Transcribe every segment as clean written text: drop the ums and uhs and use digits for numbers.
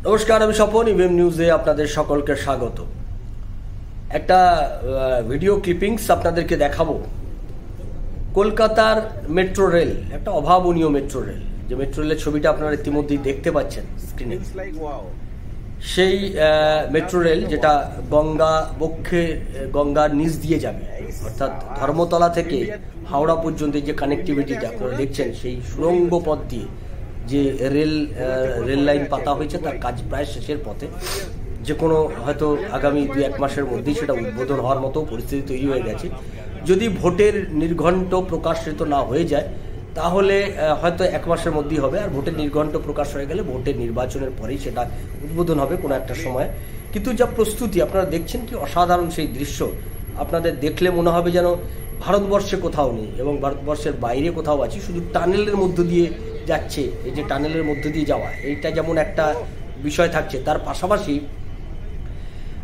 নমস্কার, আমি স্বপন। ইভিএম নিউজে আপনাদের সকলকে স্বাগত। একটা ভিডিও ক্লিপিংস আপনাদেরকে দেখাবো। কলকাতার মেট্রো রেল, একটা অভাবনীয় মেট্রো রেল, যে মেট্রো রেলের ছবিটা আপনারা ইতিমধ্যেই দেখতে পাচ্ছেন স্ক্রিনে। সেই মেট্রো রেল যেটা গঙ্গার নিচ দিয়ে যাবে, অর্থাৎ ধর্মতলা থেকে হাওড়া পর্যন্ত যে কানেক্টিভিটিটা আপনারা দেখছেন, সেই সুড়ঙ্গ পথ দিয়ে যে রেল লাইন পাতা হয়েছে, তার কাজ প্রায় শেষের পথে। যে কোনো হয়তো আগামী 2-1 মাসের মধ্যেই সেটা উদ্বোধন হওয়ার মতো পরিস্থিতি তৈরি হয়ে গেছে। যদি ভোটের নির্ঘণ্ট প্রকাশিত না হয়ে যায় তাহলে হয়তো 1 মাসের মধ্যেই হবে। আর ভোটের নির্ঘণ্ট প্রকাশ হয়ে গেলে ভোটের নির্বাচনের পরেই সেটা উদ্বোধন হবে কোনো একটা সময়। কিন্তু যা প্রস্তুতি আপনারা দেখছেন, কি অসাধারণ সেই দৃশ্য। আপনাদের দেখলে মনে হবে যেন ভারতবর্ষে কোথাও নেই এবং ভারতবর্ষের বাইরে কোথাও আছি। শুধু টানেলের মধ্য দিয়ে যাচ্ছে, এই যে টানেলের মধ্য দিয়ে যাওয়া, এইটা যেমন একটা বিষয় থাকছে, তার পাশাপাশি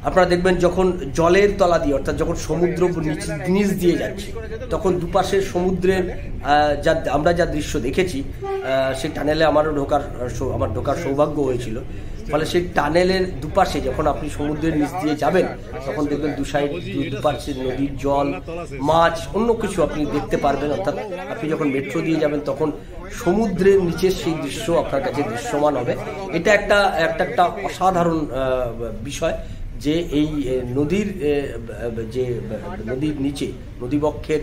আপনারা দেখবেন যখন জলের তলা দিয়ে, অর্থাৎ যখন সমুদ্র নিচ দিয়ে যাচ্ছে, তখন দুপাশে সমুদ্রের আমরা যা দৃশ্য দেখেছি, সেই টানেলে আমার ঢোকার সৌভাগ্য হয়েছিল। ফলে সেই টানেলের দুপাশে যখন আপনি সমুদ্রের নিচ দিয়ে যাবেন, তখন দেখবেন দুপাশে নদীর জল, মাছ, অন্য কিছু আপনি দেখতে পারবেন। অর্থাৎ আপনি যখন মেট্রো দিয়ে যাবেন তখন সমুদ্রের নিচের সেই দৃশ্য আপনার কাছে দৃশ্যমান হবে। এটা একটা অসাধারণ বিষয়, যে এই নদীর নিচে, নদীবক্ষের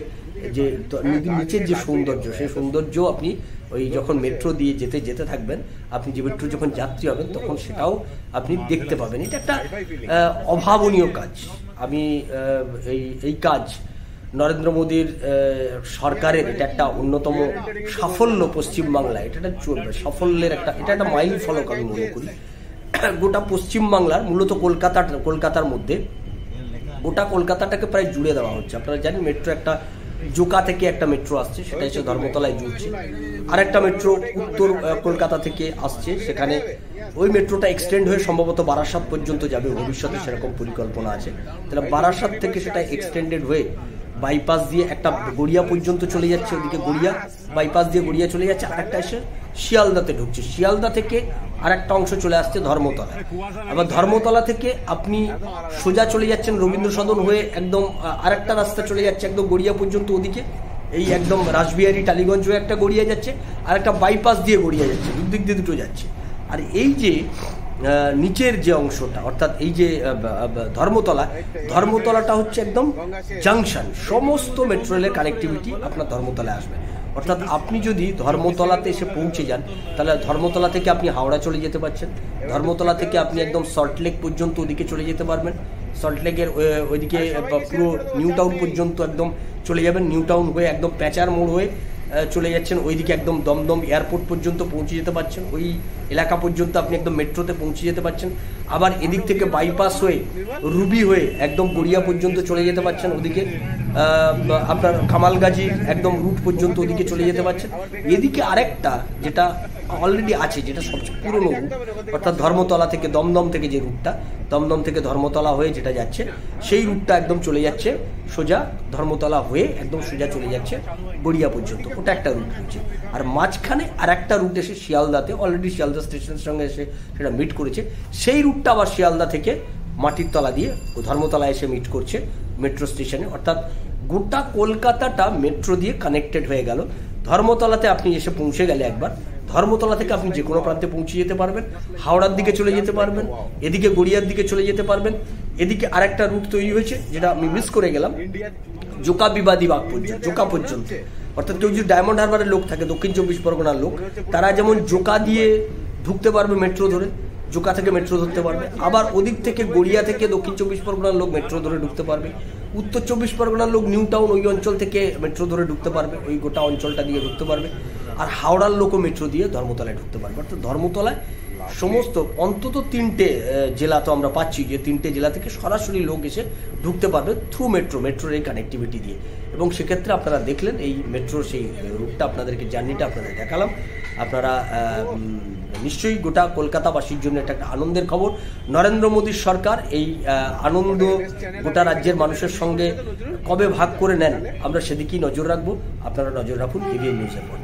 যে নদীর নিচের যে সৌন্দর্য, সেই সৌন্দর্য আপনি ওই যখন মেট্রো দিয়ে যেতে থাকবেন, আপনি যে মেট্রো যখন যাত্রী হবেন তখন সেটাও আপনি দেখতে পাবেন। এটা একটা অভাবনীয় কাজ। আমি এই কাজ নরেন্দ্র মোদীর সরকারের, এটা একটা অন্যতম সাফল্য পশ্চিমবাংলায়। এটা একটা সাফল্যের এটা একটা মাইল ফলক আমি মনে করি। গোটা পশ্চিমবাংলার, মূলত কলকাতার মধ্যে গোটা কলকাতাটাকে প্রায় জুড়ে দেওয়া হচ্ছে। আপনারা জানেন মেট্রো একটা জোকা থেকে একটা মেট্রো আসছে, সেটা এসে ধর্মতলায় জুড়ছে। আর একটা মেট্রো উত্তর কলকাতা থেকে আসছে, সেখানে ওই মেট্রোটা এক্সটেন্ড হয়ে সম্ভবত বারাসাত পর্যন্ত যাবে ভবিষ্যতে, সেরকম পরিকল্পনা আছে। তাহলে বারাসাত থেকে সেটা এক্সটেন্ডেড হয়ে বাইপাস দিয়ে একটা গড়িয়া পর্যন্ত চলে যাচ্ছে, ওদিকে গড়িয়া বাইপাস দিয়ে গড়িয়া চলে যাচ্ছে, আরেকটা এসে শিয়ালদাতে ঢুকছে। শিয়ালদা থেকে আর একটা অংশ চলে আসছে ধর্মতলা। আবার ধর্মতলা থেকে আপনি সোজা চলে যাচ্ছেন রবীন্দ্র সদন হয়ে, একদম আরেকটা রাস্তা চলে যাচ্ছে একদম গড়িয়া পর্যন্ত, ওদিকে এই একদম রাসবিহারী টালিগঞ্জ হয়ে একটা গড়িয়া যাচ্ছে, আর একটা বাইপাস দিয়ে গড়িয়া যাচ্ছে, দুদিক দিয়ে দুটো যাচ্ছে। আর এই যে নিচের যে অংশটা, অর্থাৎ এই যে ধর্মতলাটা হচ্ছে একদম জাংশন। সমস্ত মেট্রো রেলের কানেক্টিভিটি আপনার ধর্মতলায় আসবে। অর্থাৎ আপনি যদি ধর্মতলাতে এসে পৌঁছে যান, তাহলে ধর্মতলা থেকে আপনি হাওড়া চলে যেতে পারছেন। ধর্মতলা থেকে আপনি একদম সল্টলেক পর্যন্ত ওদিকে চলে যেতে পারবেন। সল্টলেকের ওইদিকে পুরো নিউ টাউন পর্যন্ত একদম চলে যাবেন। নিউ টাউন হয়ে একদম প্যাঁচার মোড় হয়ে চলে যাচ্ছেন, ওইদিকে একদম দমদম এয়ারপোর্ট পর্যন্ত পৌঁছে যেতে পারছেন। ওই এলাকা পর্যন্ত আপনি একদম মেট্রোতে পৌঁছে যেতে পারছেন। আবার এদিক থেকে বাইপাস হয়ে রুবি হয়ে একদম গড়িয়া পর্যন্ত চলে যেতে পারছেন, ওদিকে আপনার কামালগাজীর একদম রুট পর্যন্ত ওদিকে চলে যেতে পারছেন। এদিকে আরেকটা যেটা অলরেডি আছে, যেটা সবচেয়ে পুরনো রুট, অর্থাৎ ধর্মতলা থেকে দমদম থেকে যে রুটটা, দমদম থেকে ধর্মতলা হয়ে যেটা যাচ্ছে, সেই রুটটা একদম চলে যাচ্ছে সোজা ধর্মতলা হয়ে একদম সোজা চলে যাচ্ছে গড়িয়া পর্যন্ত। ওটা একটা রুট হচ্ছে। আর মাঝখানে আর একটা রুট এসে শিয়ালদাতে, অলরেডি শিয়ালদা স্টেশনের সঙ্গে এসে সেটা মিট করেছে। সেই রুটটা আবার শিয়ালদা থেকে মাটির তলা দিয়ে ধর্মতলায় এসে মিট করছে মেট্রো স্টেশনে। অর্থাৎ গোটা কলকাতাটা মেট্রো দিয়ে কানেক্টেড হয়ে গেল। ধর্মতলাতে আপনি এসে পৌঁছে গেলে একবার, ধর্মতলা থেকে আপনি যে কোনো প্রান্তে পৌঁছে যেতে পারবেন। হাওড়ার দিকে চলে যেতে পারবেন, এদিকে গড়িয়ার দিকে চলে যেতে পারবেন। এদিকে আরেকটা রুট তৈরি হয়েছে, যেটা আমি মিস করে গেলাম, জোকা বিবাদী বাগ পর্যন্ত, জোকা পর্যন্ত। অর্থাৎ কেউ যদি ডায়মন্ড হারবারের লোক থাকে, দক্ষিণ 24 পরগনার লোক, তারা যেমন জোকা দিয়ে ঢুকতে পারবে মেট্রো ধরে, জোকা থেকে মেট্রো ধরতে পারবে। আবার ওদিক থেকে গড়িয়া থেকে দক্ষিণ 24 পরগনার লোক মেট্রো ধরে ঢুকতে পারবে। উত্তর 24 পরগনার লোক নিউ টাউন ওই অঞ্চল থেকে মেট্রো ধরে ঢুকতে পারবে, ওই গোটা অঞ্চলটা দিয়ে ঢুকতে পারবে। আর হাওড়ার লোকও মেট্রো দিয়ে ধর্মতলায় ঢুকতে পারবে। অর্থাৎ ধর্মতলায় সমস্ত অন্তত 3টে জেলা তো আমরা পাচ্ছি, যে 3টে জেলা থেকে সরাসরি লোক এসে ঢুকতে পারবে থ্রু মেট্রোর এই কানেক্টিভিটি দিয়ে। এবং সেক্ষেত্রে আপনারা দেখলেন এই মেট্রোর সেই রুটটা, আপনাদেরকে জার্নিটা আপনাদের দেখালাম। আপনারা নিশ্চয়ই গোটা কলকাতাবাসীর জন্য এটা একটা আনন্দের খবর। নরেন্দ্র মোদীর সরকার এই আনন্দ গোটা রাজ্যের মানুষের সঙ্গে কবে ভাগ করে নেন, আমরা সেদিকেই নজর রাখবো। আপনারা নজর রাখুন ইভিএম নিউজের পর।